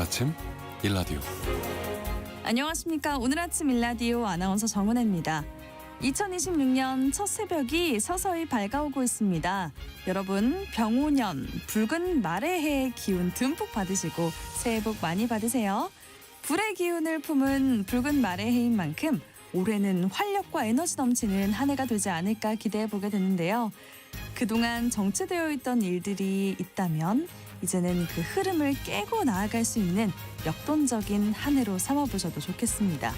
아침 일라디오. 안녕하십니까. 오늘 아침 일라디오 아나운서 정은혜입니다. 2026년 첫 새벽이 서서히 밝아오고 있습니다. 여러분 병오년 붉은 말의 해의 기운 듬뿍 받으시고 새해 복 많이 받으세요. 불의 기운을 품은 붉은 말의 해인 만큼 올해는 활력과 에너지 넘치는 한 해가 되지 않을까 기대해보게 되는데요. 그동안 정체되어 있던 일들이 있다면 이제는 그 흐름을 깨고 나아갈 수 있는 역동적인 한 해로 삼아보셔도 좋겠습니다.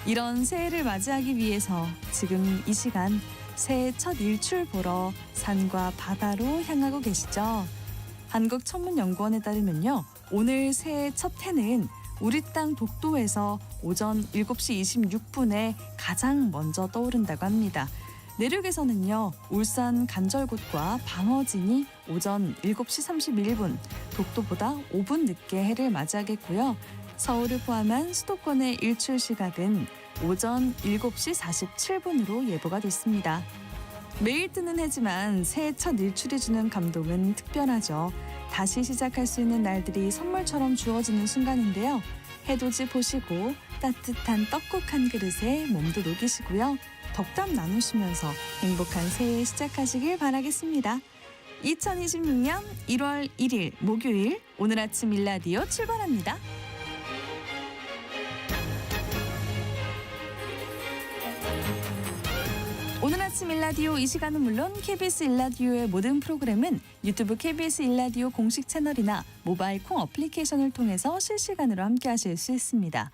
이런 새해를 맞이하기 위해서 지금 이 시간 새해 첫 일출 보러 산과 바다로 향하고 계시죠? 한국천문연구원에 따르면요. 오늘 새해 첫 해는 우리 땅 독도에서 오전 7시 26분에 가장 먼저 떠오른다고 합니다. 내륙에서는요. 울산 간절곶과 방어진이 오전 7시 31분, 독도보다 5분 늦게 해를 맞이하겠고요. 서울을 포함한 수도권의 일출 시각은 오전 7시 47분으로 예보가 됐습니다. 매일 뜨는 해지만 새해 첫 일출이 주는 감동은 특별하죠. 다시 시작할 수 있는 날들이 선물처럼 주어지는 순간인데요. 해돋이 보시고 따뜻한 떡국 한 그릇에 몸도 녹이시고요. 덕담 나누시면서 행복한 새해 시작하시길 바라겠습니다. 2026년 1월 1일 목요일 오늘 아침 일라디오 출발합니다. 오늘 아침 일라디오 이 시간은 물론 KBS 일라디오의 모든 프로그램은 유튜브 KBS 일라디오 공식 채널이나 모바일 콩 어플리케이션을 통해서 실시간으로 함께하실 수 있습니다.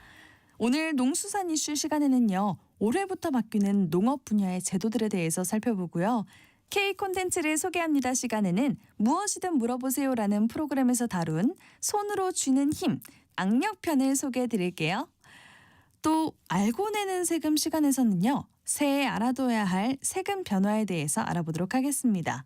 오늘 농수산 이슈 시간에는요. 올해부터 바뀌는 농업 분야의 제도들에 대해서 살펴보고요. K 콘텐츠를 소개합니다 시간에는 무엇이든 물어보세요라는 프로그램에서 다룬 손으로 쥐는 힘, 악력편을 소개해드릴게요. 또 알고 내는 세금 시간에서는요. 새해 알아둬야 할 세금 변화에 대해서 알아보도록 하겠습니다.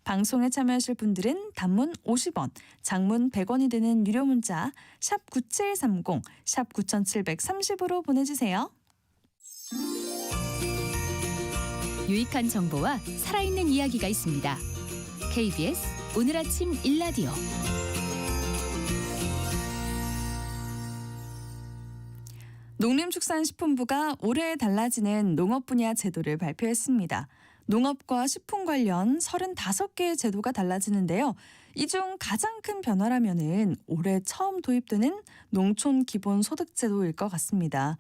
방송에 참여하실 분들은 단문 50원, 장문 100원이 되는 유료 문자 샵 9730, 샵 9730으로 보내주세요. 유익한 정보와 살아있는 이야기가 있습니다. KBS 오늘 아침 일라디오. 농림축산식품부가 올해 달라지는 농업 분야 제도를 발표했습니다. 농업과 식품 관련 35개의 제도가 달라지는데요. 이 중 가장 큰 변화라면은 올해 처음 도입되는 농촌 기본소득제도일 것 같습니다.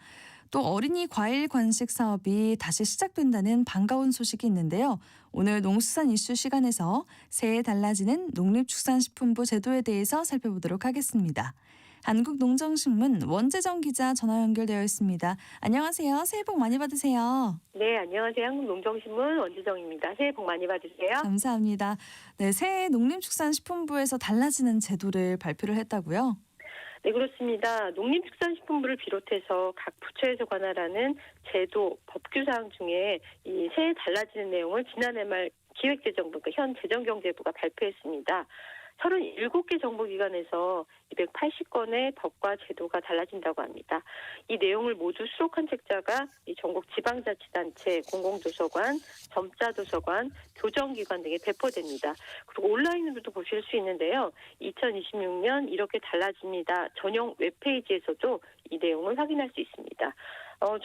또 어린이 과일 관식 사업이 다시 시작된다는 반가운 소식이 있는데요. 오늘 농수산 이슈 시간에서 새해 달라지는 농림축산식품부 제도에 대해서 살펴보도록 하겠습니다. 한국농정신문 원재정 기자 전화 연결되어 있습니다. 안녕하세요. 새해 복 많이 받으세요. 네, 안녕하세요. 한국농정신문 원재정입니다. 새해 복 많이 받으세요. 감사합니다. 네, 새해 농림축산식품부에서 달라지는 제도를 발표를 했다고요? 네, 그렇습니다. 농림축산식품부를 비롯해서 각 부처에서 관할하는 제도, 법규사항 중에 이 새해 달라지는 내용을 지난해 말 기획재정부, 그러니까 현 재정경제부가 발표했습니다. 37개 정부기관에서 280건의 법과 제도가 달라진다고 합니다. 이 내용을 모두 수록한 책자가 이 전국 지방자치단체, 공공도서관, 점자도서관, 교정기관 등에 배포됩니다. 그리고 온라인으로도 보실 수 있는데요. 2026년 이렇게 달라집니다. 전용 웹페이지에서도 이 내용을 확인할 수 있습니다.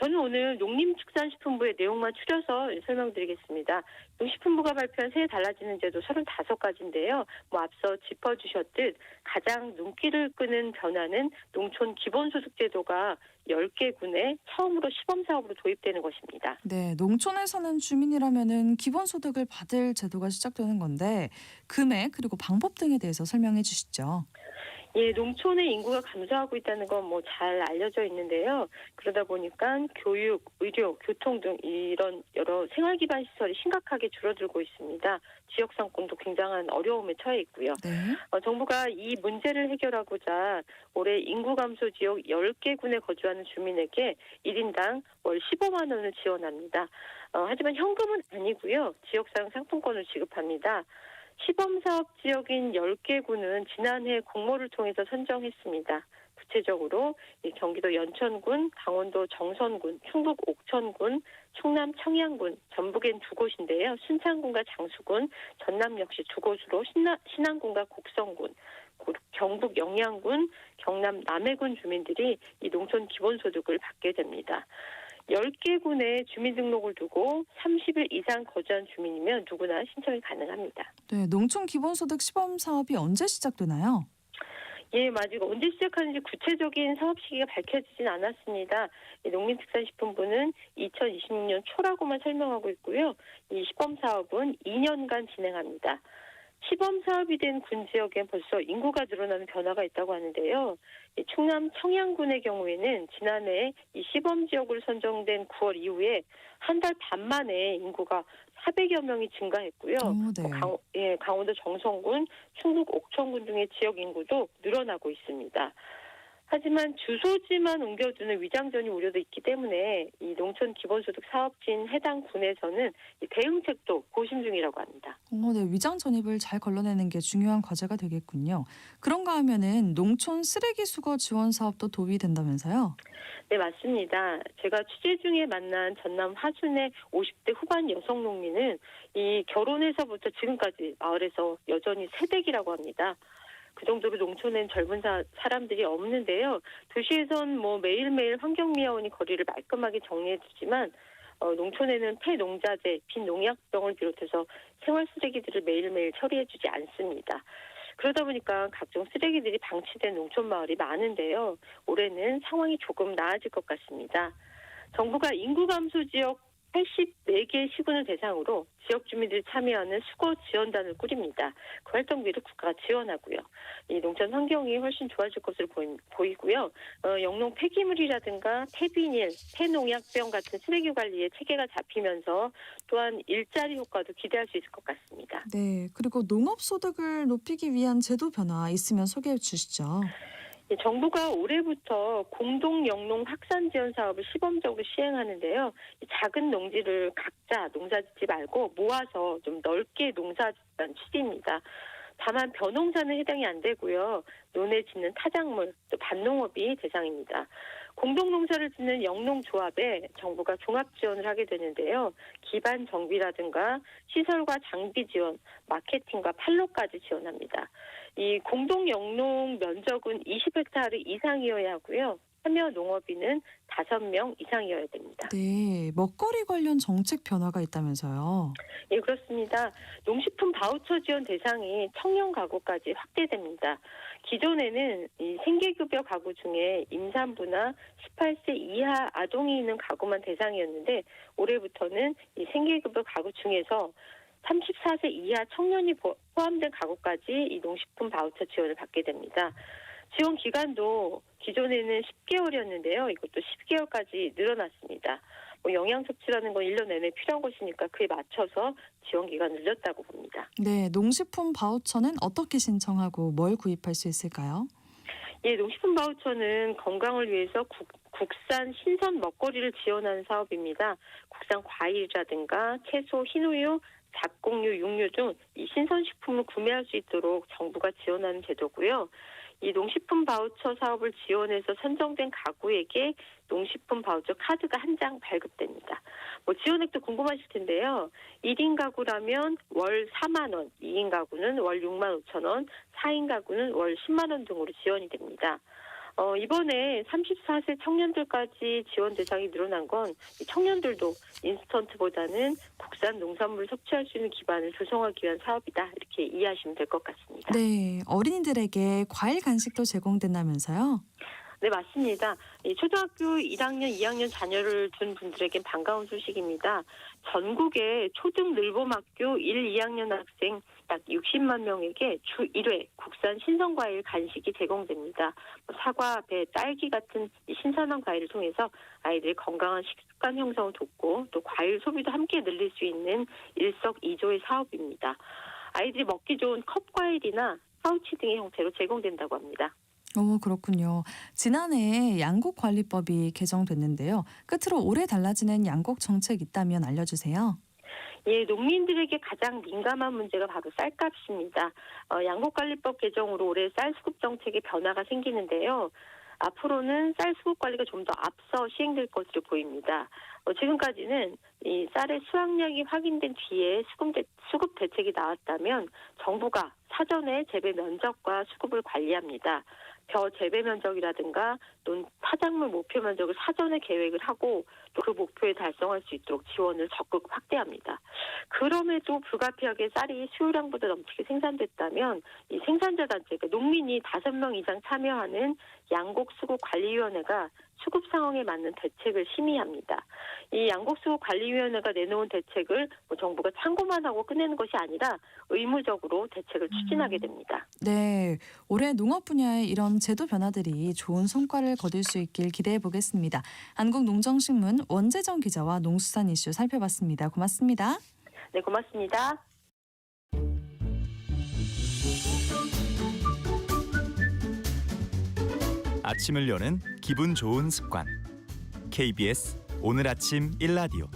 저는 오늘 농림축산식품부의 내용만 추려서 설명드리겠습니다. 농식품부가 발표한 새해 달라지는 제도 35가지인데요. 앞서 짚어주셨듯 가장 눈길을 끄는 변화는 농촌 기본소득제도가 10개 군에 처음으로 시범사업으로 도입되는 것입니다. 네, 농촌에 사는 주민이라면은 기본소득을 받을 제도가 시작되는 건데 금액 그리고 방법 등에 대해서 설명해 주시죠. 예, 농촌의 인구가 감소하고 있다는 건 잘 알려져 있는데요. 그러다 보니까 교육, 의료, 교통 등 이런 여러 생활 기반 시설이 심각하게 줄어들고 있습니다. 지역 상권도 굉장한 어려움에 처해 있고요. 네. 정부가 이 문제를 해결하고자 올해 인구 감소 지역 10개 군에 거주하는 주민에게 1인당 월 15만 원을 지원합니다. 하지만 현금은 아니고요. 지역상 상품권을 지급합니다. 시범사업 지역인 10개 군은 지난해 공모를 통해서 선정했습니다. 구체적으로 경기도 연천군, 강원도 정선군, 충북 옥천군, 충남 청양군, 전북엔 2곳인데요. 순창군과 장수군, 전남 역시 2곳으로 신안군과 곡성군, 경북 영양군, 경남 남해군 주민들이 이 농촌 기본소득을 받게 됩니다. 10개 군에 주민등록을 두고 30일 이상 거주한 주민이면 누구나 신청이 가능합니다. 네, 농촌 기본소득 시범 사업이 언제 시작되나요? 예, 아직 언제 시작하는지 구체적인 사업 시기가 밝혀지진 않았습니다. 농림축산식품부는 2026년 초라고만 설명하고 있고요. 이 시범 사업은 2년간 진행합니다. 시범 사업이 된 군 지역엔 벌써 인구가 늘어나는 변화가 있다고 하는데요. 충남 청양군의 경우에는 지난해 이 시범 지역으로 선정된 9월 이후에 한 달 반 만에 인구가 400여 명이 증가했고요. 네. 강원도 정선군, 충북 옥천군 등의 지역 인구도 늘어나고 있습니다. 하지만 주소지만 옮겨두는 위장전이 우려도 있기 때문에 이 농촌 기본소득 사업지인 해당 군에서는 이 대응책도 고심 중이라고 합니다. 네, 위장 전입을 잘 걸러내는 게 중요한 과제가 되겠군요. 그런가 하면은 농촌 쓰레기 수거 지원 사업도 도움이 된다면서요? 네, 맞습니다. 제가 취재 중에 만난 전남 화순의 50대 후반 여성 농민은 이 결혼해서부터 지금까지 마을에서 여전히 새댁이라고 합니다. 그 정도로 농촌엔 젊은 사람들이 없는데요. 도시에선 매일매일 환경미화원이 거리를 말끔하게 정리해주지만 농촌에는 폐농자재, 빈농약병을 비롯해서 생활 쓰레기들을 매일매일 처리해주지 않습니다. 그러다 보니까 각종 쓰레기들이 방치된 농촌 마을이 많은데요. 올해는 상황이 조금 나아질 것 같습니다. 정부가 인구 감소 지역 84개 시군을 대상으로 지역 주민들이 참여하는 수거 지원단을 꾸립니다. 그 활동비를 국가가 지원하고요. 이 농촌 환경이 훨씬 좋아질 것으로 보이고요. 영농 폐기물이라든가 폐비닐, 폐농약병 같은 쓰레기 관리에 체계가 잡히면서 또한 일자리 효과도 기대할 수 있을 것 같습니다. 네, 그리고 농업 소득을 높이기 위한 제도 변화 있으면 소개해 주시죠. 정부가 올해부터 공동 영농 확산 지원 사업을 시범적으로 시행하는데요. 작은 농지를 각자 농사짓지 말고 모아서 좀 넓게 농사짓는 취지입니다. 다만 벼농사는 해당이 안 되고요. 논에 짓는 타작물, 또 밭농업이 대상입니다. 공동농사를 짓는 영농조합에 정부가 종합 지원을 하게 되는데요. 기반 정비라든가 시설과 장비 지원, 마케팅과 판로까지 지원합니다. 이 공동 영농 면적은 20헥타르 이상이어야 하고요. 참여 농업인은 5명 이상이어야 됩니다. 네, 먹거리 관련 정책 변화가 있다면서요. 예, 그렇습니다. 농식품 바우처 지원 대상이 청년 가구까지 확대됩니다. 기존에는 이 생계급여 가구 중에 임산부나 18세 이하 아동이 있는 가구만 대상이었는데 올해부터는 이 생계급여 가구 중에서 34세 이하 청년이 포함된 가구까지 이 농식품 바우처 지원을 받게 됩니다. 지원 기간도 기존에는 10개월이었는데요. 이것도 10개월까지 늘어났습니다. 영양 섭취라는 건 1년 내내 필요한 것이니까 그에 맞춰서 지원 기간을 늘렸다고 봅니다. 네, 농식품 바우처는 어떻게 신청하고 뭘 구입할 수 있을까요? 예, 농식품 바우처는 건강을 위해서 국산 신선 먹거리를 지원하는 사업입니다. 국산 과일이라든가 채소, 흰우유, 잡곡류, 육류 등 이 신선식품을 구매할 수 있도록 정부가 지원하는 제도고요. 이 농식품 바우처 사업을 지원해서 선정된 가구에게 농식품 바우처 카드가 한 장 발급됩니다. 지원액도 궁금하실 텐데요. 1인 가구라면 월 4만 원, 2인 가구는 월 6만 5천 원, 4인 가구는 월 10만 원 등으로 지원이 됩니다. 이번에 34세 청년들까지 지원 대상이 늘어난 건 청년들도 인스턴트보다는 국산 농산물을 섭취할 수 있는 기반을 조성하기 위한 사업이다. 이렇게 이해하시면 될 것 같습니다. 네, 어린이들에게 과일 간식도 제공된다면서요? 네, 맞습니다. 초등학교 1학년, 2학년 자녀를 둔 분들에겐 반가운 소식입니다. 전국의 초등 늘봄학교 1, 2학년 학생 약 60만 명에게 주 1회 국산 신선과일 간식이 제공됩니다. 사과, 배, 딸기 같은 신선한 과일을 통해서 아이들의 건강한 식습관 형성을 돕고 또 과일 소비도 함께 늘릴 수 있는 일석이조의 사업입니다. 아이들이 먹기 좋은 컵과일이나 파우치 등의 형태로 제공된다고 합니다. 그렇군요. 지난해 양곡관리법이 개정됐는데요. 끝으로 올해 달라지는 양곡 정책 있다면 알려주세요. 예, 농민들에게 가장 민감한 문제가 바로 쌀값입니다. 양곡관리법 개정으로 올해 쌀 수급 정책에 변화가 생기는데요. 앞으로는 쌀 수급 관리가 좀 더 앞서 시행될 것으로 보입니다. 지금까지는 이 쌀의 수확량이 확인된 뒤에 수급 대책이 나왔다면 정부가 사전에 재배 면적과 수급을 관리합니다. 벼 재배 면적이라든가 또는 타작물 목표 면적을 사전에 계획을 하고 또 그 목표에 달성할 수 있도록 지원을 적극 확대합니다. 그럼에도 불가피하게 쌀이 수요량보다 넘치게 생산됐다면 이 생산자 단체, 그러니까 농민이 5명 이상 참여하는 양곡수급관리위원회가 수급 상황에 맞는 대책을 심의합니다. 이 양곡수급관리위원회가 내놓은 대책을 정부가 참고만 하고 끝내는 것이 아니라 의무적으로 대책을 추진하게 됩니다. 네, 올해 농업 분야의 이런 제도 변화들이 좋은 성과를 거둘 수 있길 기대해 보겠습니다. 한국농정신문 원재정 기자와 농수산 이슈 살펴봤습니다. 고맙습니다. 네, 고맙습니다. 아침을 여는 기분 좋은 습관. KBS 오늘 아침 일라디오.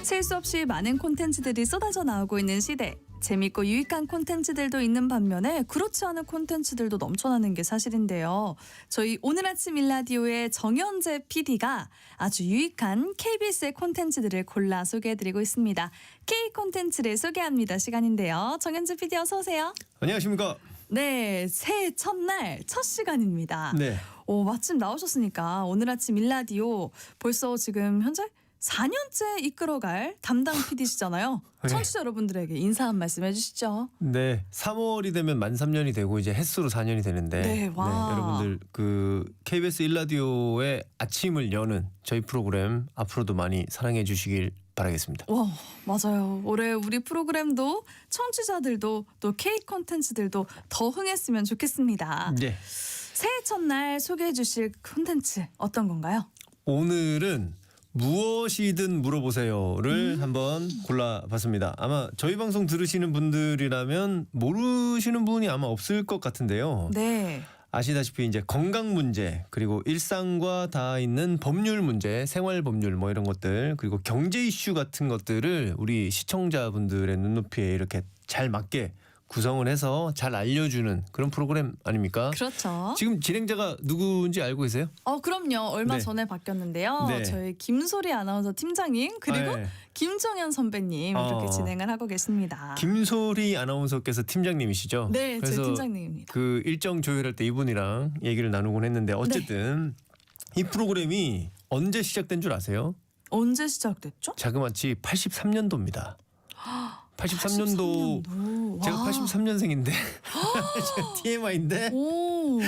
셀 수 없이 많은 콘텐츠들이 쏟아져 나오고 있는 시대. 재밌고 유익한 콘텐츠들도 있는 반면에 그렇지 않은 콘텐츠들도 넘쳐나는 게 사실인데요. 저희 오늘 아침 일라디오의 정현재 PD가 아주 유익한 KBS의 콘텐츠들을 골라 소개해드리고 있습니다. K 콘텐츠를 소개합니다 시간인데요. 정현재 PD 어서 오세요. 안녕하십니까. 네, 새해 첫날 첫 시간입니다. 네. 마침 나오셨으니까 오늘 아침 일라디오 벌써 지금 현재 4년째 이끌어갈 담당 PD시잖아요. 네. 청취자 여러분들에게 인사 한 말씀 해주시죠. 네. 3월이 되면 만 3년이 되고 이제 햇수로 4년이 되는데 네, 와. 여러분들 그 KBS 1라디오의 아침을 여는 저희 프로그램 앞으로도 많이 사랑해 주시길 바라겠습니다. 와, 맞아요. 올해 우리 프로그램도 청취자들도 또 K 콘텐츠들도 더 흥했으면 좋겠습니다. 네. 새해 첫날 소개해 주실 콘텐츠 어떤 건가요? 오늘은 무엇이든 물어보세요를 한번 골라봤습니다. 아마 저희 방송 들으시는 분들이라면 모르시는 분이 아마 없을 것 같은데요. 네. 아시다시피 이제 건강 문제 그리고 일상과 닿아 있는 법률 문제, 생활 법률 뭐 이런 것들 그리고 경제 이슈 같은 것들을 우리 시청자분들의 눈높이에 이렇게 잘 맞게 구성을 해서 잘 알려주는 그런 프로그램 아닙니까? 그렇죠. 지금 진행자가 누구인지 알고 계세요? 그럼요. 얼마 네. 전에 바뀌었는데요. 네. 저희 김소리 아나운서 팀장님 그리고 네. 김정현 선배님 이렇게 진행을 하고 계십니다. 김소리 아나운서께서 팀장님이시죠? 네, 제 그래서 팀장님입니다. 그 일정 조율할 때 이분이랑 얘기를 나누곤 했는데 어쨌든 이 프로그램이 언제 시작된 줄 아세요? 언제 시작됐죠? 자그마치 83년도입니다. 83년도 제가 와. 83년생인데 TMI인데 오.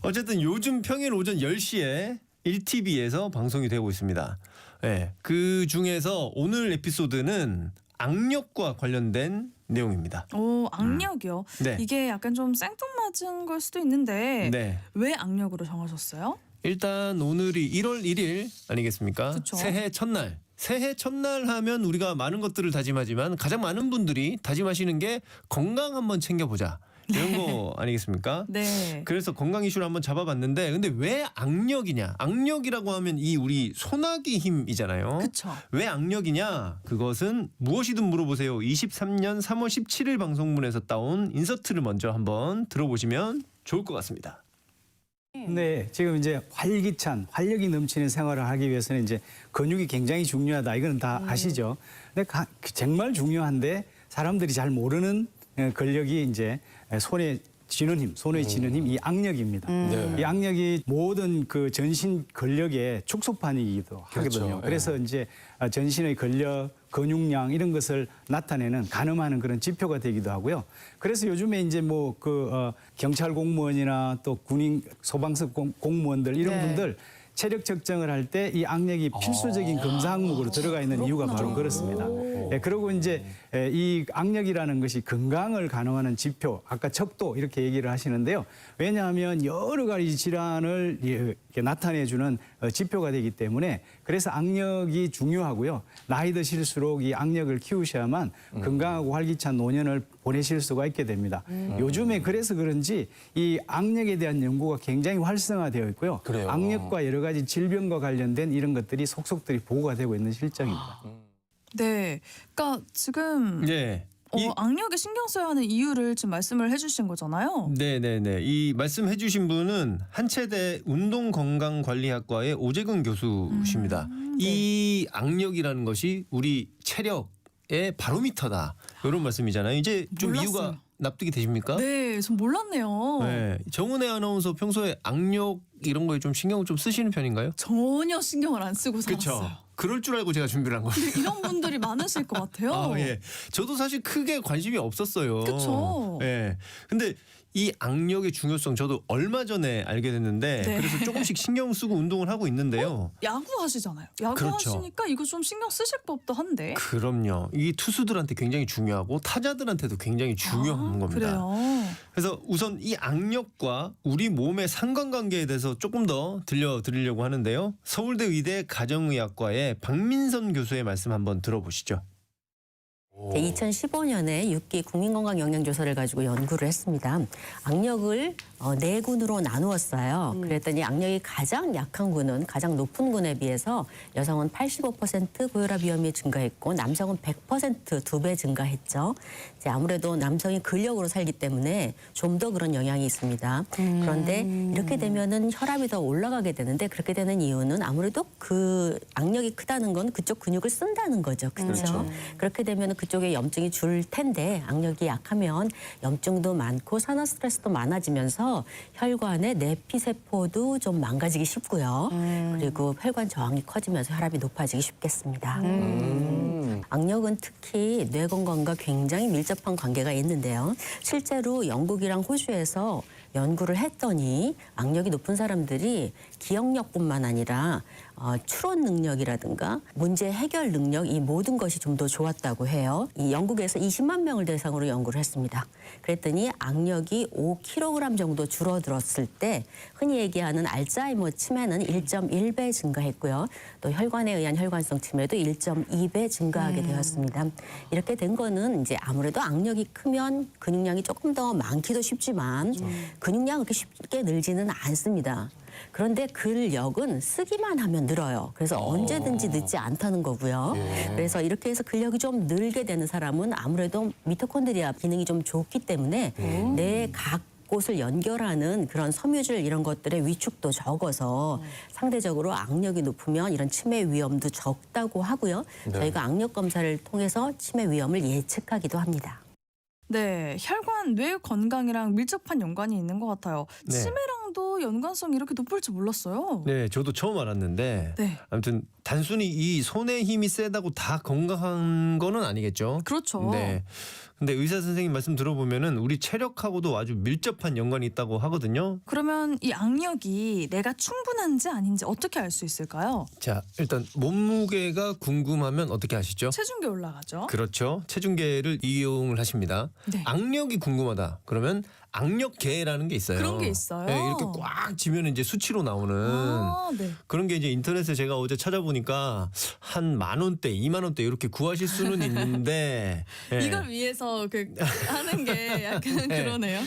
어쨌든 요즘 평일 오전 10시에 1TV에서 방송이 되고 있습니다. 네, 그 중에서 오늘 에피소드는 악력과 관련된 내용입니다. 악력이요. 네. 이게 약간 좀 생뚱맞은 걸 수도 있는데 네. 왜 악력으로 정하셨어요? 일단 오늘이 1월 1일 아니겠습니까? 그쵸. 새해 첫날. 새해 첫날 하면 우리가 많은 것들을 다짐하지만 가장 많은 분들이 다짐하시는 게 건강 한번 챙겨보자. 이런 거 아니겠습니까? 네. 그래서 건강 이슈를 한번 잡아봤는데 근데 왜 악력이냐? 악력이라고 하면 이 우리 소나기 힘이잖아요. 그렇죠. 왜 악력이냐? 그것은 무엇이든 물어보세요. 23년 3월 17일 방송문에서 따온 인서트를 먼저 한번 들어보시면 좋을 것 같습니다. 네, 지금 이제 활기찬, 활력이 넘치는 생활을 하기 위해서는 이제 근육이 굉장히 중요하다. 이거는 다 아시죠? 근데 정말 중요한데 사람들이 잘 모르는 근력이 이제 손에 쥐는 힘, 손에 쥐는 힘, 이 악력입니다. 이 악력이 모든 그 전신 근력의 축소판이기도 하거든요. 그래서 이제 전신의 근력, 근육량 이런 것을 나타내는 가늠하는 그런 지표가 되기도 하고요. 그래서 요즘에 이제 뭐 경찰 공무원이나 또 군인 소방서 공무원들 이런 네. 분들 체력 측정을 할 때 이 악력이 필수적인 검사 항목으로 들어가 있는 이유가 바로 그렇습니다. 그리고 이제 이 악력이라는 것이 건강을 가늠하는 지표, 아까 척도 이렇게 얘기를 하시는데요. 왜냐하면 여러 가지 질환을 이렇게 나타내주는 지표가 되기 때문에 그래서 악력이 중요하고요. 나이 드실수록 이 악력을 키우셔야만 건강하고 활기찬 노년을 보내실 수가 있게 됩니다. 요즘에 그래서 그런지 이 악력에 대한 연구가 굉장히 활성화되어 있고요. 그래요? 악력과 여러 가지 질병과 관련된 이런 것들이 속속들이 보고가 되고 있는 실정입니다. 네. 그러니까 지금 네. 악력에 신경 써야 하는 이유를 지금 말씀을 해주신 거잖아요. 네네네. 이 말씀해주신 분은 한체대 운동건강관리학과의 오재근 교수십니다. 네. 이 악력이라는 것이 우리 체력의 바로미터다. 이런 말씀이잖아요. 이제 좀 몰랐어요. 이유가 납득이 되십니까? 네, 전 몰랐네요. 네. 정은혜 아나운서 평소에 악력 이런 거에 좀 신경을 좀 쓰시는 편인가요? 전혀 신경을 안 쓰고 살았어요. 그렇죠. 그럴 줄 알고 제가 준비를 한 겁니다. 이런 분들이 많으실 것 같아요. 아, 예. 저도 사실 크게 관심이 없었어요. 그쵸. 예. 근데 이 악력의 중요성 저도 얼마 전에 알게 됐는데 네. 그래서 조금씩 신경 쓰고 운동을 하고 있는데요. 야구 하시잖아요. 야구 그렇죠. 하시니까 이거 좀 신경 쓰실 법도 한데. 그럼요. 이 투수들한테 굉장히 중요하고 타자들한테도 굉장히 중요한 겁니다. 그래요. 그래서 우선 이 악력과 우리 몸의 상관관계에 대해서 조금 더 들려드리려고 하는데요. 서울대 의대 가정의학과의 박민선 교수의 말씀 한번 들어보시죠. 2015년에 6기 국민건강영양조사를 가지고 연구를 했습니다. 악력을 4군으로 나누었어요. 그랬더니 악력이 가장 약한 군은 가장 높은 군에 비해서 여성은 85% 고혈압 위험이 증가했고 남성은 100% 2배 증가했죠. 이제 아무래도 남성이 근력으로 살기 때문에 좀 더 그런 영향이 있습니다. 그런데 이렇게 되면은 혈압이 더 올라가게 되는데 그렇게 되는 이유는 아무래도 그 악력이 크다는 건 그쪽 근육을 쓴다는 거죠. 그렇죠? 그렇게 되면 그쪽에 염증이 줄 텐데 악력이 약하면 염증도 많고 산화 스트레스도 많아지면서 혈관의 내피세포도 좀 망가지기 쉽고요. 그리고 혈관 저항이 커지면서 혈압이 높아지기 쉽겠습니다. 악력은 특히 뇌 건강과 굉장히 밀접한 관계가 있는데요. 실제로 영국이랑 호주에서 연구를 했더니 악력이 높은 사람들이 기억력뿐만 아니라 추론 능력이라든가 문제 해결 능력 이 모든 것이 좀 더 좋았다고 해요. 이 영국에서 20만 명을 대상으로 연구를 했습니다. 그랬더니 악력이 5kg 정도 줄어들었을 때 흔히 얘기하는 알츠하이머 치매는 1.1배 증가했고요. 또 혈관에 의한 혈관성 치매도 1.2배 증가하게 되었습니다. 이렇게 된 거는 이제 아무래도 악력이 크면 근육량이 조금 더 많기도 쉽지만 근육량은 그렇게 쉽게 늘지는 않습니다. 그런데 근력은 쓰기만 하면 늘어요. 그래서 언제든지 늦지 않다는 거고요. 그래서 이렇게 해서 근력이 좀 늘게 되는 사람은 아무래도 미토콘드리아 기능이 좀 좋기 때문에 뇌 각 곳을 연결하는 그런 섬유질 이런 것들의 위축도 적어서 상대적으로 악력이 높으면 이런 치매 위험도 적다고 하고요. 저희가 악력 검사를 통해서 치매 위험을 예측하기도 합니다. 네, 혈관, 뇌 건강이랑 밀접한 연관이 있는 것 같아요. 네. 치매랑도 연관성이 이렇게 높을 줄 몰랐어요. 네, 저도 처음 알았는데 네. 아무튼 단순히 이 손의 힘이 세다고 다 건강한 거는 아니겠죠. 그렇죠. 네. 근데 의사 선생님 말씀 들어보면은 우리 체력하고도 아주 밀접한 연관이 있다고 하거든요. 그러면 이 악력이 내가 충분한지 아닌지 어떻게 알 수 있을까요? 자, 일단 몸무게가 궁금하면 어떻게 하시죠? 체중계 올라가죠. 그렇죠. 체중계를 이용을 하십니다. 네. 악력이 궁금하다. 그러면 악력계라는 게 있어요. 그런 게 있어요? 네, 이렇게 꽉 쥐면 이제 수치로 나오는 네. 그런 게 이제 인터넷에 제가 어제 찾아보니까 한 10,000원대, 20,000원대 이렇게 구하실 수는 있는데 예. 이걸 위해서 하는 게 약간 네. 그러네요.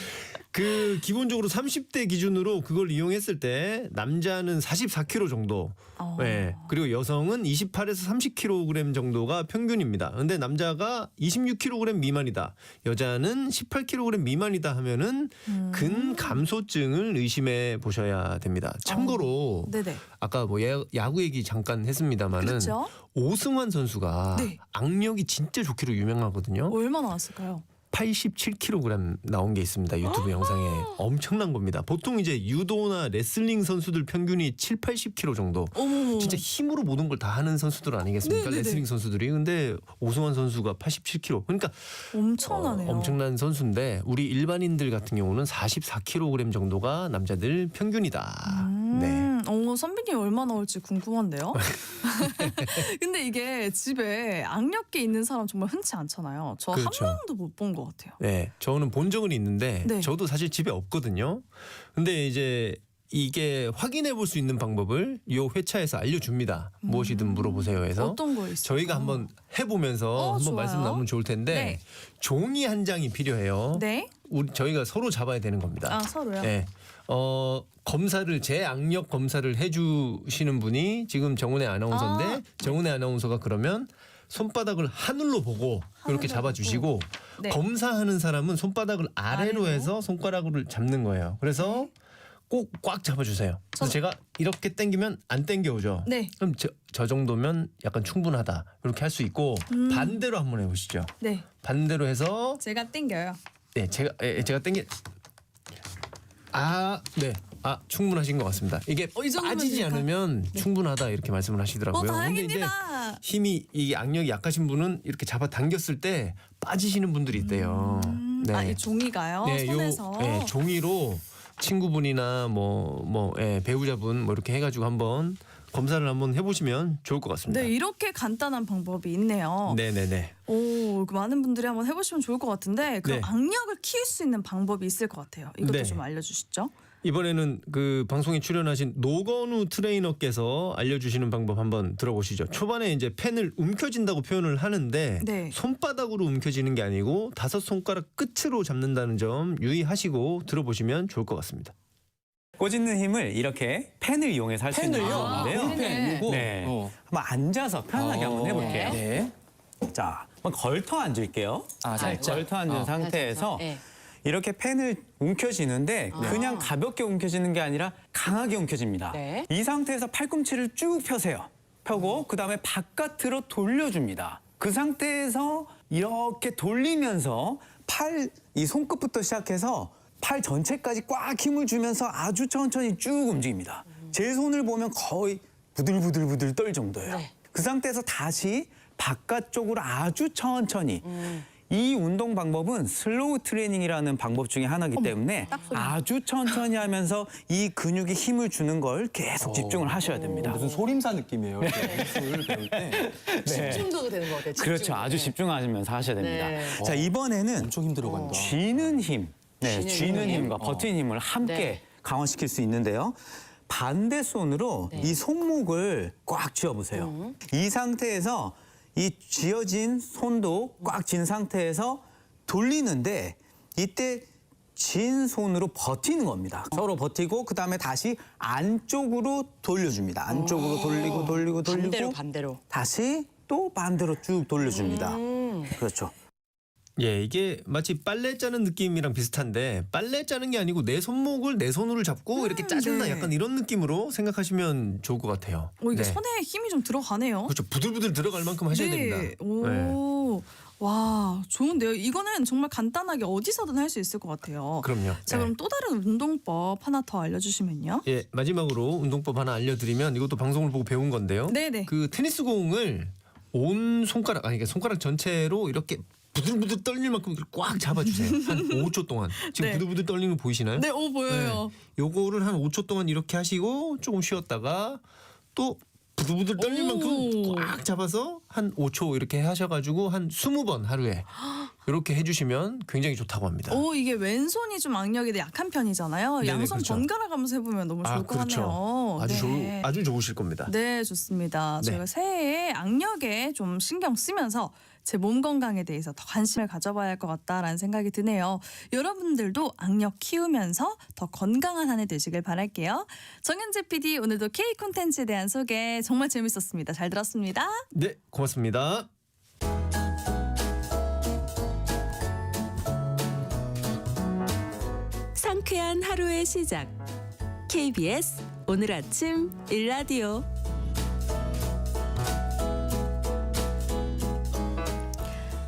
그 기본적으로 30대 기준으로 그걸 이용했을 때 남자는 44kg 정도, 네. 그리고 여성은 28에서 30kg 정도가 평균입니다. 근데 남자가 26kg 미만이다, 여자는 18kg 미만이다 하면은 근감소증을 의심해 보셔야 됩니다. 참고로 네네. 아까 뭐 야구 얘기 잠깐 했습니다만은 그렇죠. 오승환 선수가 네. 악력이 진짜 좋기로 유명하거든요. 얼마나 왔을까요? 87kg 나온 게 있습니다. 유튜브 영상에. 엄청난 겁니다. 보통 이제 유도나 레슬링 선수들 평균이 7, 80kg 정도. 어머. 진짜 힘으로 모든 걸 다 하는 선수들 아니겠습니까? 네네네. 레슬링 선수들이. 근데 오승환 선수가 87kg. 그러니까 엄청나네요. 엄청난 선수인데 우리 일반인들 같은 경우는 44kg 정도가 남자들 평균이다. 네. 선배님 얼마 나올지 궁금한데요. 근데 이게 집에 악력계 있는 사람 정말 흔치 않잖아요. 저 한 그렇죠. 명도 못 본 것 같아요. 네, 저는 본 적은 있는데 네. 저도 사실 집에 없거든요. 근데 이제 이게 확인해 볼 수 있는 방법을 요 회차에서 알려줍니다. 무엇이든 물어보세요 해서 어떤 거 있어요? 저희가 한번 해보면서 한번 좋아요. 말씀 나누면 좋을 텐데 네. 종이 한 장이 필요해요. 네. 저희가 서로 잡아야 되는 겁니다. 아, 서로요? 네. 검사를 재악력 검사를 해주시는 분이 지금 정은혜 아나운서인데 정은혜 아나운서가 그러면 손바닥을 하늘로 보고 이렇게 잡아주시고 네. 검사하는 사람은 손바닥을 아래로 해서 손가락을 잡는 거예요. 그래서 꼭 꽉 잡아주세요. 그래서 제가 이렇게 당기면 안 당겨오죠. 네. 그럼 저 정도면 약간 충분하다 이렇게 할 수 있고 반대로 한번 해보시죠. 네. 반대로 해서 제가 땡겨요. 네 제가 당기 충분하신 것 같습니다. 이게 이 정도면 빠지지 될까요? 않으면 충분하다 이렇게 말씀을 하시더라고요. 근데 이제 다행입니다. 힘이 이게 악력이 약하신 분은 이렇게 잡아 당겼을 때 빠지시는 분들이 있대요. 이 종이가요? 손에서. 종이로 친구분이나 배우자분 뭐 이렇게 해가지고 한번 검사를 한번 해보시면 좋을 것 같습니다. 네, 이렇게 간단한 방법이 있네요. 네네네. 오, 많은 분들이 한번 해보시면 좋을 것 같은데 그럼 네. 악력을 키울 수 있는 방법이 있을 것 같아요. 이것도 네. 좀 알려주시죠. 이번에는 그 방송에 출연하신 노건우 트레이너께서 알려주시는 방법 한번 들어보시죠. 초반에 이제 펜을 움켜쥔다고 표현을 하는데 네. 손바닥으로 움켜쥐는 게 아니고 5손가락 끝으로 잡는다는 점 유의하시고 들어보시면 좋을 것 같습니다. 꽂는 힘을 이렇게 펜을 이용해서 할 수 있는 방법인데요. 볼펜. 네. 한번 앉아서 편하게 한번 해볼게요. 네. 자, 한번 걸터 앉을게요. 살짝. 걸터 앉은 상태에서 이렇게 펜을 움켜쥐는데 그냥 가볍게 움켜쥐는 게 아니라 강하게 움켜집니다. 네. 이 상태에서 팔꿈치를 쭉 펴세요. 펴고 그다음에 바깥으로 돌려줍니다. 그 상태에서 이렇게 돌리면서 이 손끝부터 시작해서 팔 전체까지 꽉 힘을 주면서 아주 천천히 쭉 움직입니다. 제 손을 보면 거의 부들부들 떨 정도예요. 그 상태에서 다시 바깥쪽으로 아주 천천히. 이 운동 방법은 슬로우 트레이닝이라는 방법 중에 하나이기 때문에 아주 천천히 하면서 이 근육에 힘을 주는 걸 계속 집중을 하셔야 됩니다. 무슨 소림사 느낌이에요. 기술 배울 때. 집중도 되는 것 같아요. 집중. 그렇죠. 아주 집중하시면서 하셔야 됩니다. 네. 자, 이번에는 엄청 힘들어 간다. 쥐는 힘, 쥐는 힘과 버티는 힘을 함께 네. 강화시킬 수 있는데요. 반대 손으로 이 손목을 꽉 쥐어보세요. 이 상태에서 이 쥐어진 손도 꽉 쥔 상태에서 돌리는데 이때 진 손으로 버티는 겁니다. 서로 버티고 그다음에 다시 안쪽으로 돌려줍니다. 안쪽으로 돌리고 반대로. 다시 또 반대로 쭉 돌려줍니다. 그렇죠. 예, 이게 마치 빨래 짜는 느낌이랑 비슷한데 빨래 짜는 게 아니고 내 손목을 내 손으로 잡고 이렇게 짜준다 네. 약간 이런 느낌으로 생각하시면 좋을 것 같아요. 이게 네. 손에 힘이 좀 들어가네요. 그렇죠. 부들부들 들어갈 만큼 하셔야 됩니다. 오, 와, 좋은데요. 이거는 정말 간단하게 어디서든 할 수 있을 것 같아요. 그럼요. 자, 그럼 또 다른 운동법 하나 더 알려주시면요. 예, 마지막으로 운동법 하나 알려드리면 이것도 방송을 보고 배운 건데요. 네네. 그 테니스 공을 온 손가락 아니 손가락 전체로 이렇게 부들부들 떨릴 만큼 꽉 잡아주세요. 한 5초 동안. 지금 네. 부들부들 떨리는 거 보이시나요? 네, 보여요. 요거를 한 5초 동안 이렇게 하시고 조금 쉬었다가 또 부들부들 떨릴 만큼 꽉 잡아서 한 5초 이렇게 하셔가지고 한 20번 하루에 이렇게 해주시면 굉장히 좋다고 합니다. 이게 왼손이 좀 악력이 약한 편이잖아요. 네네, 양손 그렇죠. 번갈아 가면서 해보면 너무 좋을 것 같네요. 아주 좋으실 겁니다. 네, 좋습니다. 네. 저희가 새해에 악력에 좀 신경 쓰면서 제 몸 건강에 대해서 더 관심을 가져봐야 할 것 같다라는 생각이 드네요. 여러분들도 악력 키우면서 더 건강한 한 해 되시길 바랄게요. 정현재 PD 오늘도 K 콘텐츠에 대한 소개 정말 재밌었습니다. 잘 들었습니다. 네, 고맙습니다. 상쾌한 하루의 시작. KBS 오늘 아침 일라디오.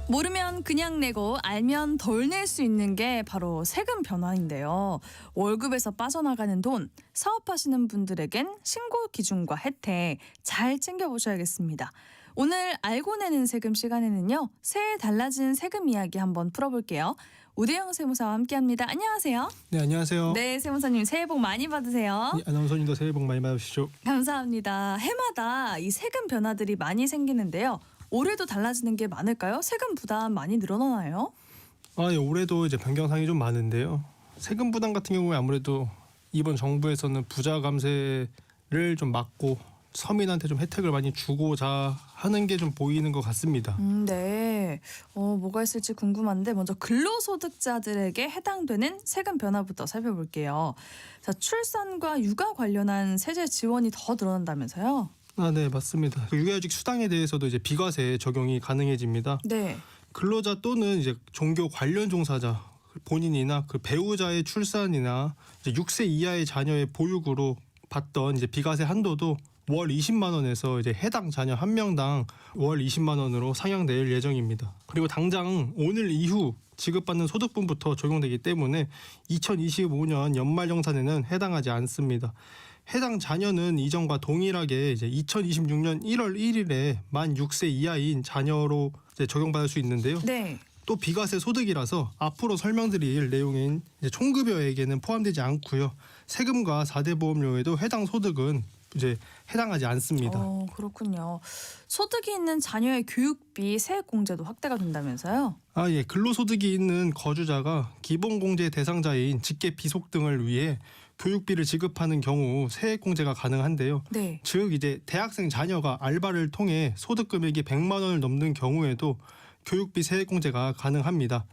모르면 그냥 내고 알면 덜 낼 수 있는 게 바로 세금 변화인데요. 월급에서 빠져나가는 돈, 사업하시는 분들에겐 신고 기준과 혜택 잘 챙겨보셔야겠습니다. 오늘 알고 내는 세금 시간에는요. 새해 달라진 세금 이야기 한번 풀어볼게요. 우대영 세무사와 함께합니다. 안녕하세요. 네, 안녕하세요. 네, 세무사님 새해 복 많이 받으세요. 네, 아나운서님도 새해 복 많이 받으시죠. 감사합니다. 해마다 이 세금 변화들이 많이 생기는데요. 올해도 달라지는 게 많을까요? 세금 부담 많이 늘어나나요? 예, 올해도 이제 변경사항이 좀 많은데요. 세금 부담 같은 경우에 아무래도 이번 정부에서는 부자 감세를 좀 막고 서민한테 좀 혜택을 많이 주고자 하는 게 좀 보이는 것 같습니다. 네. 뭐가 있을지 궁금한데 먼저 근로소득자들에게 해당되는 세금 변화부터 살펴볼게요. 자, 출산과 육아 관련한 세제 지원이 더 늘어난다면서요? 네, 맞습니다. 육아휴직 수당에 대해서도 이제 비과세 적용이 가능해집니다. 네. 근로자 또는 이제 종교 관련 종사자 본인이나 그 배우자의 출산이나 이제 6세 이하의 자녀의 보육으로 받던 이제 비과세 한도도 월 20만 원에서 이제 해당 자녀 한 명당 월 20만 원으로 상향될 예정입니다. 그리고 당장 오늘 이후 지급받는 소득분부터 적용되기 때문에 2025년 연말정산에는 해당하지 않습니다. 해당 자녀는 이전과 동일하게 이제 2026년 1월 1일에 만 6세 이하인 자녀로 이제 적용받을 수 있는데요. 네. 또 비과세 소득이라서 앞으로 설명드릴 내용인 이제 총급여에게는 포함되지 않고요. 세금과 4대 보험료에도 해당 소득은 이제 해당하지 않습니다. 그렇군요. 소득이 있는 자녀의 교육비 세액 공제도 확대가 된다면서요? 예. 근로소득이 있는 거주자가 기본공제 대상자인 직계 비속 등을 위해 교육비를 지급하는 경우 세액 공제가 가능한데요. 네. 즉 이제 대학생 자녀가 알바를 통해 소득 금액이 100만 원을 넘는 경우에도 교육비 세액 공제가 가능합니다.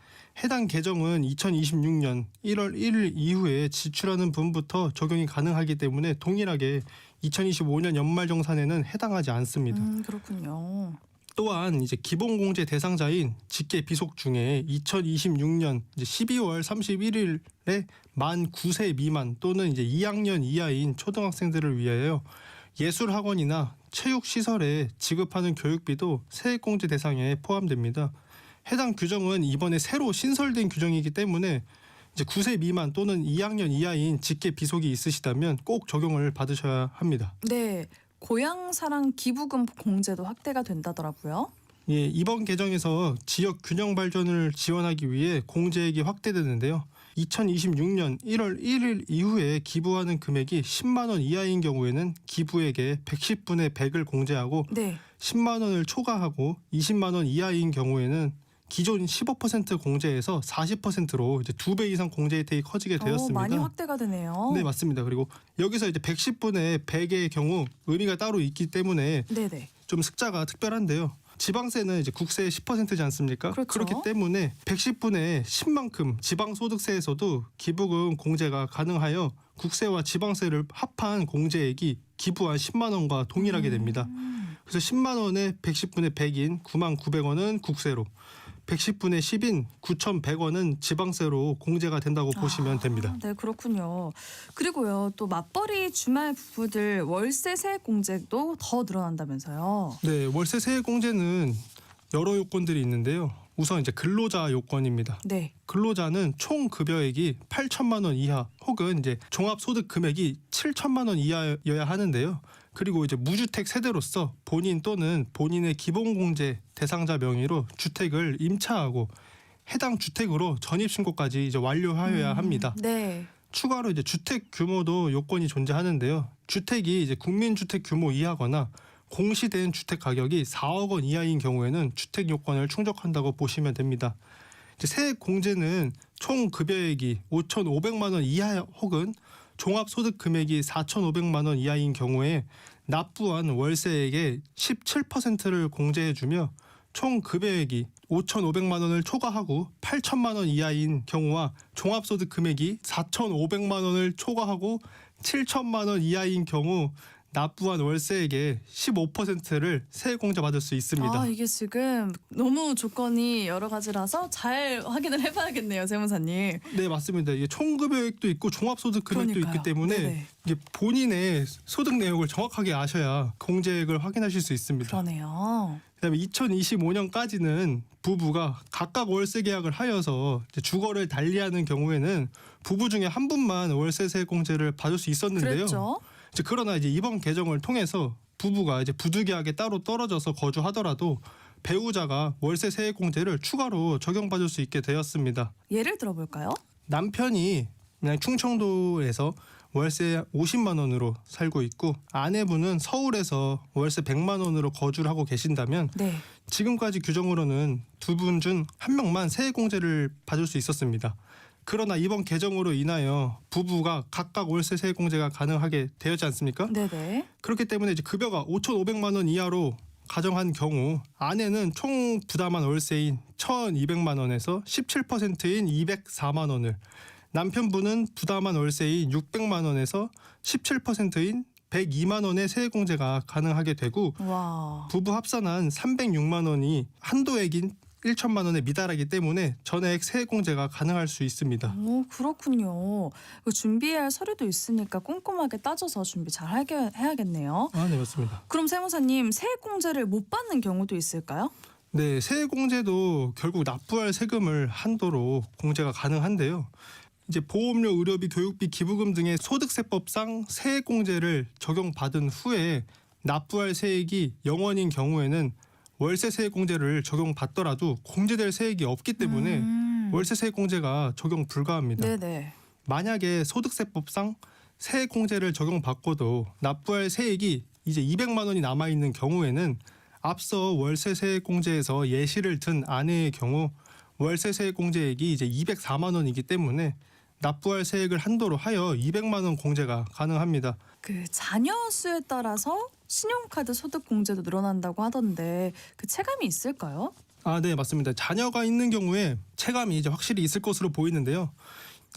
해당 개정은 2026년 1월 1일 이후에 지출하는 분부터 적용이 가능하기 때문에 동일하게 2025년 연말정산에는 해당하지 않습니다. 그렇군요. 또한 이제 기본공제 대상자인 직계 비속 중에 2026년 이제 12월 31일에 만 9세 미만 또는 이제 2학년 이하인 초등학생들을 위하여 예술학원이나 체육시설에 지급하는 교육비도 세액공제 대상에 포함됩니다. 해당 규정은 이번에 새로 신설된 규정이기 때문에 이제 9세 미만 또는 2학년 이하인 직계 비속이 있으시다면 꼭 적용을 받으셔야 합니다. 네. 고향사랑 기부금 공제도 확대가 된다더라고요. 예, 이번 개정에서 지역 균형 발전을 지원하기 위해 공제액이 확대되는데요. 2026년 1월 1일 이후에 기부하는 금액이 10만 원 이하인 경우에는 기부액의 110분의 100을 공제하고 네. 10만 원을 초과하고 20만 원 이하인 경우에는 기존 15% 공제에서 40%로 이제 2배 이상 공제 혜택이 커지게 되었습니다. 많이 확대가 되네요. 네, 맞습니다. 그리고 여기서 이제 110분의 100의 경우 의미가 따로 있기 때문에 네네. 좀 숫자가 특별한데요. 지방세는 이제 국세의 10%지 않습니까? 그렇죠. 그렇기 때문에 110분의 10만큼 지방소득세에서도 기부금 공제가 가능하여 국세와 지방세를 합한 공제액이 기부한 10만 원과 동일하게 됩니다. 그래서 10만 원에 110분의 100인 9만 900원은 국세로 110분의 10인 9,100원은 지방세로 공제가 된다고 보시면 됩니다. 네, 그렇군요. 그리고요, 또 맞벌이 주말 부부들 월세 세액 공제도 더 늘어난다면서요. 네, 월세 세액 공제는 여러 요건들이 있는데요. 우선 이제 근로자 요건입니다. 네. 근로자는 총 급여액이 8천만 원 이하 혹은 이제 종합소득 금액이 7천만 원 이하여야 하는데요. 그리고 이제 무주택 세대로서 본인 또는 본인의 기본공제 대상자 명의로 주택을 임차하고 해당 주택으로 전입신고까지 이제 완료하여야 합니다. 네. 추가로 이제 주택 규모도 요건이 존재하는데요. 주택이 이제 국민주택 규모 이하거나 공시된 주택 가격이 4억 원 이하인 경우에는 주택 요건을 충족한다고 보시면 됩니다. 이제 세액 공제는 총 급여액이 5,500만 원 이하 혹은 종합소득 금액이 4,500만 원 이하인 경우에 납부한 월세액의 17%를 공제해주며 총 급여액이 5,500만 원을 초과하고 8천만 원 이하인 경우와 종합소득 금액이 4,500만 원을 초과하고 7천만 원 이하인 경우 납부한 월세액의 15%를 세액 공제 받을 수 있습니다. 이게 지금 너무 조건이 여러 가지라서 잘 확인을 해봐야겠네요, 세무사님. 네, 맞습니다. 이게 총급여액도 있고 종합소득 금액도 그러니까요. 있기 때문에 네네. 이게 본인의 소득 내역을 정확하게 아셔야 공제액을 확인하실 수 있습니다. 그러네요. 그다음에 2025년까지는 부부가 각각 월세 계약을 하여서 이제 주거를 달리하는 경우에는 부부 중에 한 분만 월세 세액 공제를 받을 수 있었는데요. 그랬죠. 그러나 이제 이번 개정을 통해서 부부가 이제 부득이하게 따로 떨어져서 거주하더라도 배우자가 월세 세액 공제를 추가로 적용받을 수 있게 되었습니다. 예를 들어볼까요? 남편이 그냥 충청도에서 월세 50만 원으로 살고 있고 아내분은 서울에서 월세 100만 원으로 거주를 하고 계신다면 네. 지금까지 규정으로는 두 분 중 한 명만 세액 공제를 받을 수 있었습니다. 그러나 이번 개정으로 인하여 부부가 각각 월세 세액 공제가 가능하게 되었지 않습니까? 네네. 그렇기 때문에 이제 급여가 5,500만 원 이하로 가정한 경우 아내는 총 부담한 월세인 1,200만 원에서 17%인 204만 원을 남편분은 부담한 월세인 600만 원에서 17%인 102만 원의 세액공제가 가능하게 되고 와. 부부 합산한 306만 원이 한도액인 1천만 원에 미달하기 때문에 전액 세액공제가 가능할 수 있습니다. 오, 그렇군요. 이거 준비해야 할 서류도 있으니까 꼼꼼하게 따져서 준비 잘 해야겠네요. 아, 네, 맞습니다. 그럼 세무사님, 세액공제를 못 받는 경우도 있을까요? 네, 세액공제도 결국 납부할 세금을 한도로 공제가 가능한데요. 이제 보험료, 의료비, 교육비, 기부금 등의 소득세법상 세액공제를 적용받은 후에 납부할 세액이 0원인 경우에는 월세 세액공제를 적용받더라도 공제될 세액이 없기 때문에 월세 세액공제가 적용 불가합니다. 네네. 만약에 소득세법상 세액공제를 적용받고도 납부할 세액이 이제 200만 원이 남아있는 경우에는 앞서 월세 세액공제에서 예시를 든 아내의 경우 월세 세액공제액이 이제 204만 원이기 때문에 납부할 세액을 한도로 하여 200만 원 공제가 가능합니다. 그 자녀 수에 따라서 신용카드 소득 공제도 늘어난다고 하던데 그 체감이 있을까요? 아, 네, 맞습니다. 자녀가 있는 경우에 체감이 이제 확실히 있을 것으로 보이는데요.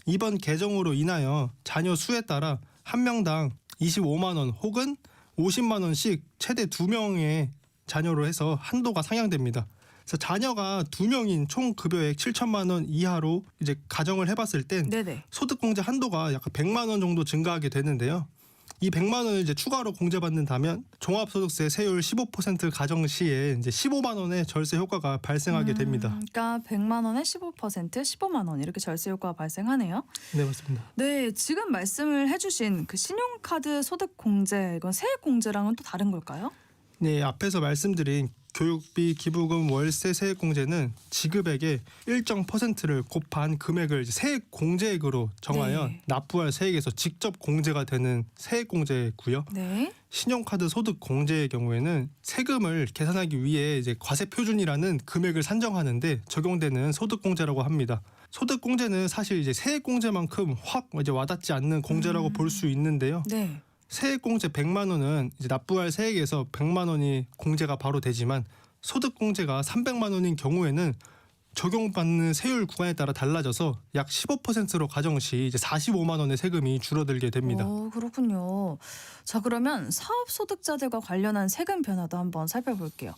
이번 개정으로 인하여 자녀 수에 따라 한 명당 25만 원 혹은 50만 원씩 최대 2명의 자녀로 해서 한도가 상향됩니다. 그래서 자녀가 2명인 총 급여액 7천만 원 이하로 이제 가정을 해봤을 땐 네네. 소득공제 한도가 약간 100만 원 정도 증가하게 되는데요. 이 100만 원을 이제 추가로 공제받는다면 종합소득세 세율 15% 가정 시에 이제 15만 원의 절세 효과가 발생하게 됩니다. 그러니까 100만 원에 15%, 15만 원 이렇게 절세 효과가 발생하네요. 네, 맞습니다. 네, 지금 말씀을 해주신 그 신용카드 소득 공제 이건 세액 공제랑은 또 다른 걸까요? 네, 앞에서 말씀드린 교육비, 기부금, 월세 세액공제는 지급액의 일정 퍼센트를 곱한 금액을 이제 세액공제액으로 정하여 네. 납부할 세액에서 직접 공제가 되는 세액공제고요. 네. 신용카드 소득 공제의 경우에는 세금을 계산하기 위해 이제 과세표준이라는 금액을 산정하는데 적용되는 소득 공제라고 합니다. 소득 공제는 사실 이제 세액 공제만큼 확 이제 와닿지 않는 공제라고 볼 수 있는데요. 네. 세액공제 100만 원은 이제 납부할 세액에서 100만 원이 공제가 바로 되지만 소득공제가 300만 원인 경우에는 적용받는 세율 구간에 따라 달라져서 약 15%로 가정 시 이제 45만 원의 세금이 줄어들게 됩니다. 오, 그렇군요. 자, 그러면 사업소득자들과 관련한 세금 변화도 한번 살펴볼게요.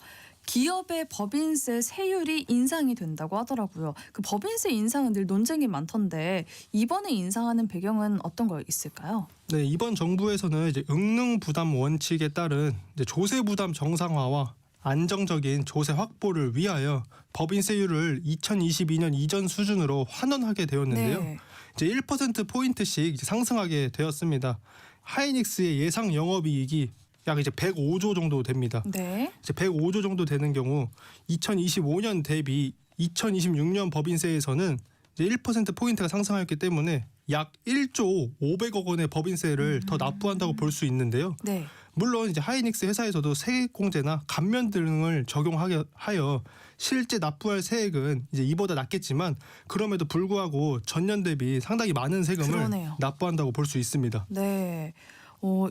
기업의 법인세 세율이 인상이 된다고 하더라고요. 그 법인세 인상은 늘 논쟁이 많던데 이번에 인상하는 배경은 어떤 거 있을까요? 네, 이번 정부에서는 이제 응능 부담 원칙에 따른 이제 조세 부담 정상화와 안정적인 조세 확보를 위하여 법인세율을 2022년 이전 수준으로 환원하게 되었는데요. 네. 이제 1% 포인트씩 이제 상승하게 되었습니다. 하이닉스의 예상 영업이익이 약 이제 105조 정도 됩니다. 네. 이제 105조 정도 되는 경우 2025년 대비 2026년 법인세에서는 이제 1% 포인트가 상승하였기 때문에 약 1조 500억 원의 법인세를 더 납부한다고 볼 수 있는데요. 네. 물론 이제 하이닉스 회사에서도 세액공제나 감면 등을 적용하여 실제 납부할 세액은 이제 이보다 낮겠지만 그럼에도 불구하고 전년 대비 상당히 많은 세금을 그러네요. 납부한다고 볼 수 있습니다. 네.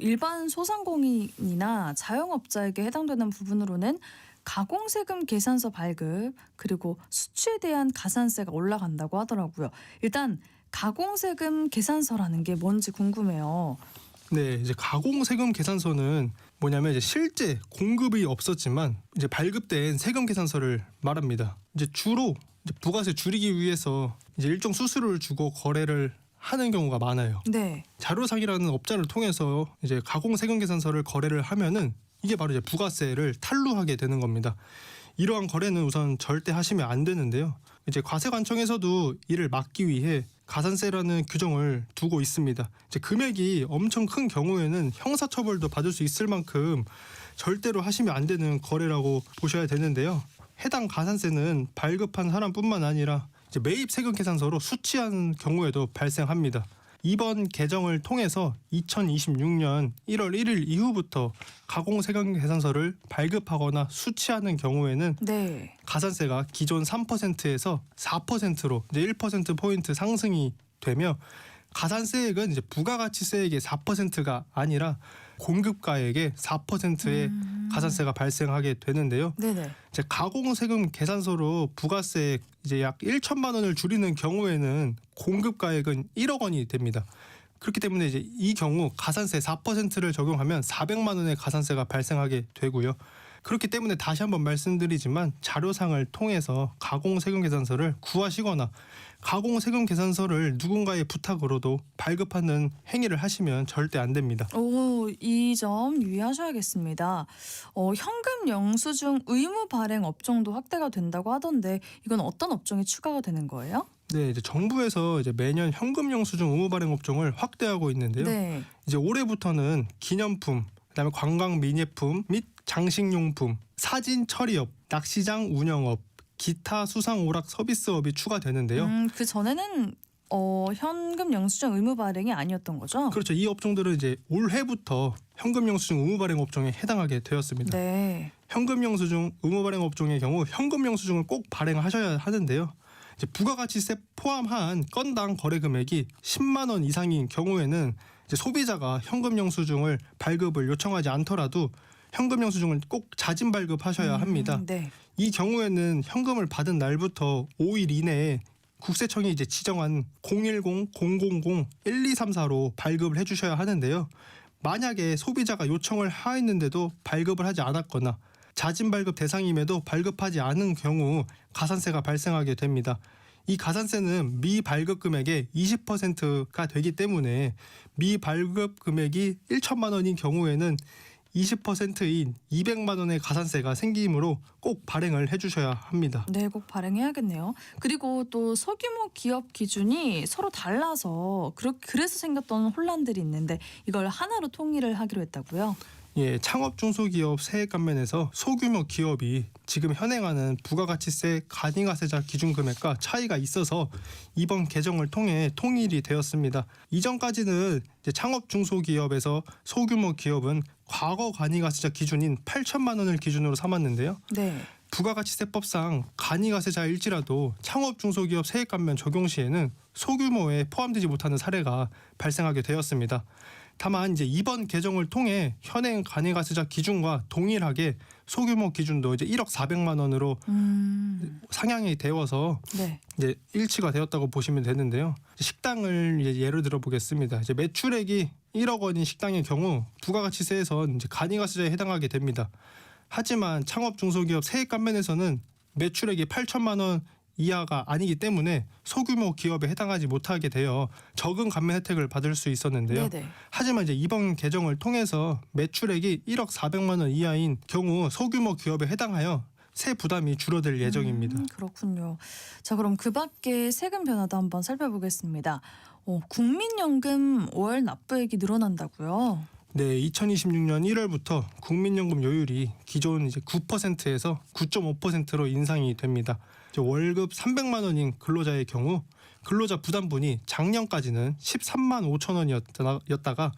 일반 소상공인이나 자영업자에게 해당되는 부분으로는 가공세금 계산서 발급 그리고 수취에 대한 가산세가 올라간다고 하더라고요. 일단 가공세금 계산서라는 게 뭔지 궁금해요. 네, 이제 가공세금 계산서는 뭐냐면 이제 실제 공급이 없었지만 이제 발급된 세금 계산서를 말합니다. 이제 주로 이제 부가세 줄이기 위해서 이제 일정 수수료를 주고 거래를 하는 경우가 많아요. 네. 자료상이라는 업자를 통해서 이제 가공세금 계산서를 거래를 하면은 이게 바로 이제 부가세를 탈루하게 되는 겁니다. 이러한 거래는 우선 절대 하시면 안 되는데요. 이제 과세관청에서도 이를 막기 위해 가산세라는 규정을 두고 있습니다. 이제 금액이 엄청 큰 경우에는 형사처벌도 받을 수 있을 만큼 절대로 하시면 안 되는 거래라고 보셔야 되는데요. 해당 가산세는 발급한 사람뿐만 아니라 이제 매입 세금 계산서로 수취한 경우에도 발생합니다. 이번 개정을 통해서 2026년 1월 1일 이후부터 가공세금 계산서를 발급하거나 수취하는 경우에는 네. 가산세가 기존 3%에서 4%로 이제 1% 포인트 상승이 되며 가산세액은 이제 부가가치세액의 4%가 아니라 공급가액의 4%의 가산세가 발생하게 되는데요. 네네. 이제 가공세금 계산서로 부가세 이제 약 1천만 원을 줄이는 경우에는 공급가액은 1억 원이 됩니다. 그렇기 때문에 이제 이 경우 가산세 4%를 적용하면 400만 원의 가산세가 발생하게 되고요. 그렇기 때문에 다시 한번 말씀드리지만 자료상을 통해서 가공세금계산서를 구하시거나 가공세금계산서를 누군가의 부탁으로도 발급하는 행위를 하시면 절대 안 됩니다. 이 점 유의하셔야겠습니다. 현금 영수증 의무 발행 업종도 확대가 된다고 하던데 이건 어떤 업종이 추가가 되는 거예요? 네, 이제 정부에서 이제 매년 현금 영수증 의무 발행 업종을 확대하고 있는데요. 네. 이제 올해부터는 기념품, 그다음에 관광 민예품 및 장식용품, 사진 처리업, 낚시장 운영업, 기타 수상 오락 서비스업이 추가되는데요. 그 전에는 현금 영수증 의무 발행이 아니었던 거죠? 그렇죠. 이 업종들은 이제 올해부터 현금 영수증 의무 발행 업종에 해당하게 되었습니다. 네. 현금 영수증 의무 발행 업종의 경우 현금 영수증을 꼭 발행하셔야 하는데요. 이제 부가가치세 포함한 건당 거래 금액이 10만 원 이상인 경우에는 이제 소비자가 현금 영수증을 발급을 요청하지 않더라도 현금 영수증을 꼭 자진 발급하셔야 합니다. 네. 이 경우에는 현금을 받은 날부터 5일 이내에 국세청이 이제 지정한 010-000-1234로 발급을 해주셔야 하는데요. 만약에 소비자가 요청을 하였는데도 발급을 하지 않았거나 자진 발급 대상임에도 발급하지 않은 경우 가산세가 발생하게 됩니다. 이 가산세는 미발급 금액의 20%가 되기 때문에 미발급 금액이 1천만 원인 경우에는 20%인 200만 원의 가산세가 생기므로 꼭 발행을 해주셔야 합니다. 네, 꼭 발행해야겠네요. 그리고 또 소규모 기업 기준이 서로 달라서 그래서 생겼던 혼란들이 있는데 이걸 하나로 통일을 하기로 했다고요? 예, 창업 중소기업 세액 감면에서 소규모 기업이 지금 현행하는 부가가치세 간이가세자 기준 금액과 차이가 있어서 이번 개정을 통해 통일이 되었습니다. 이전까지는 이제 창업 중소기업에서 소규모 기업은 과거 간이가세자 기준인 8천만 원을 기준으로 삼았는데요. 네. 부가가치세법상 간이가세자일지라도 창업 중소기업 세액 감면 적용 시에는 소규모에 포함되지 못하는 사례가 발생하게 되었습니다. 다만 이제 이번 개정을 통해 현행 간이가세자 기준과 동일하게 소규모 기준도 이제 1억 400만 원으로 상향이 되어서 네. 이제 일치가 되었다고 보시면 되는데요. 식당을 이제 예를 들어 보겠습니다. 이제 매출액이 1억 원인 식당의 경우 부가가치세에선 이제 간이가세자에 해당하게 됩니다. 하지만 창업 중소기업 세액 감면에서는 매출액이 8천만 원 이하가 아니기 때문에 소규모 기업에 해당하지 못하게 되어 적은 감면 혜택을 받을 수 있었는데요. 네네. 하지만 이제 이번 개정을 통해서 매출액이 1억 400만 원 이하인 경우 소규모 기업에 해당하여 세 부담이 줄어들 예정입니다. 그렇군요. 자, 그럼 그 밖에 세금 변화도 한번 살펴보겠습니다. 국민연금 월 납부액이 늘어난다고요? 네, 2026년 1월부터 국민연금 요율이 기존 이제 9%에서 9.5%로 인상이 됩니다. 월급 300만 원인 근로자의 경우 근로자 부담분이 작년까지는 13만 5천 원이었다가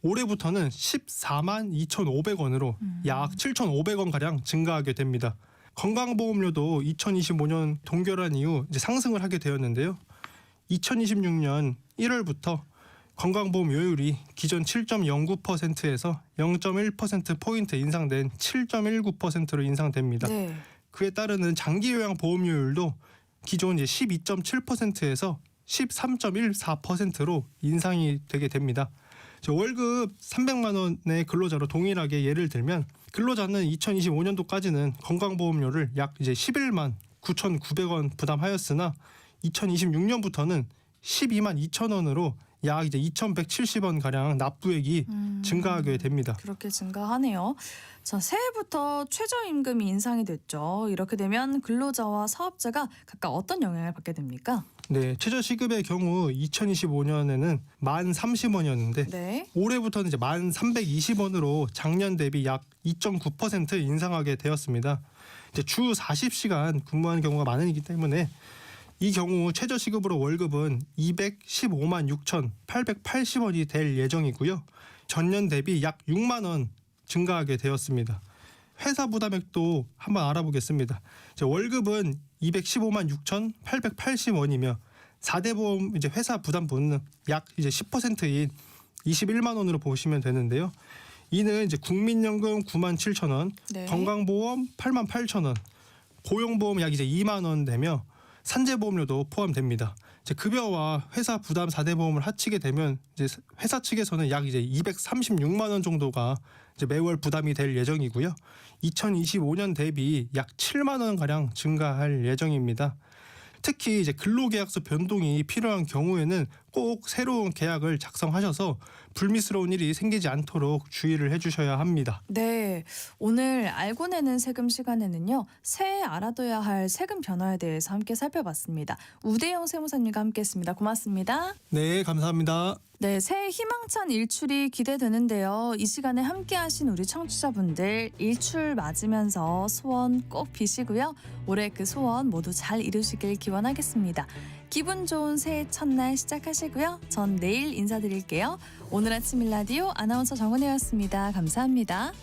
올해부터는 14만 2,500원으로 약 7,500원 가량 증가하게 됩니다. 건강보험료도 2025년 동결한 이후 이제 상승을 하게 되었는데요. 2026년 1월부터 건강보험 요율이 기존 7.09%에서 0.1%포인트 인상된 7.19%로 인상됩니다. 네. 그에 따르는 장기요양 보험료율도 기존 이제 12.7%에서 13.14%로 인상이 되게 됩니다. 월급 300만 원의 근로자로 동일하게 예를 들면 근로자는 2025년도까지는 건강보험료를 약 이제 11만 9,900원 부담하였으나 2026년부터는 12만 2천 원으로 약 이제 2,170원 가량 납부액이 증가하게 됩니다. 그렇게 증가하네요. 자, 새해부터 최저임금이 인상이 됐죠. 이렇게 되면 근로자와 사업자가 각각 어떤 영향을 받게 됩니까? 네, 최저시급의 경우 2025년에는 1,030원이었는데 네. 올해부터는 이제 1,320원으로 작년 대비 약 2.9% 인상하게 되었습니다. 이제 주 40시간 근무하는 경우가 많으기 때문에 이 경우 최저시급으로 월급은 215만 6,880원이 될 예정이고요. 전년 대비 약 6만 원 증가하게 되었습니다. 회사 부담액도 한번 알아보겠습니다. 월급은 215만 6,880원이며 4대 보험 이제 회사 부담분은 약 이제 10%인 21만 원으로 보시면 되는데요. 이는 이제 국민연금 9만 7천 원, 네. 건강보험 8만 8천 원, 고용보험 약 이제 2만 원 되며 산재보험료도 포함됩니다. 이제 급여와 회사 부담 4대 보험을 합치게 되면 이제 회사 측에서는 약 이제 236만 원 정도가 이제 매월 부담이 될 예정이고요. 2025년 대비 약 7만 원 가량 증가할 예정입니다. 특히 이제 근로계약서 변동이 필요한 경우에는 꼭 새로운 계약을 작성하셔서 불미스러운 일이 생기지 않도록 주의를 해주셔야 합니다. 네, 오늘 알고 내는 세금 시간에는요. 새해 알아둬야 할 세금 변화에 대해서 함께 살펴봤습니다. 우대영 세무사님과 함께했습니다. 고맙습니다. 네, 감사합니다. 네, 새해 희망찬 일출이 기대되는데요. 이 시간에 함께하신 우리 청취자분들 일출 맞으면서 소원 꼭 비시고요. 올해 그 소원 모두 잘 이루시길 기원하겠습니다. 기분 좋은 새해 첫날 시작하시고요. 전 내일 인사드릴게요. 오늘 아침 일라디오 아나운서 정은혜였습니다. 감사합니다.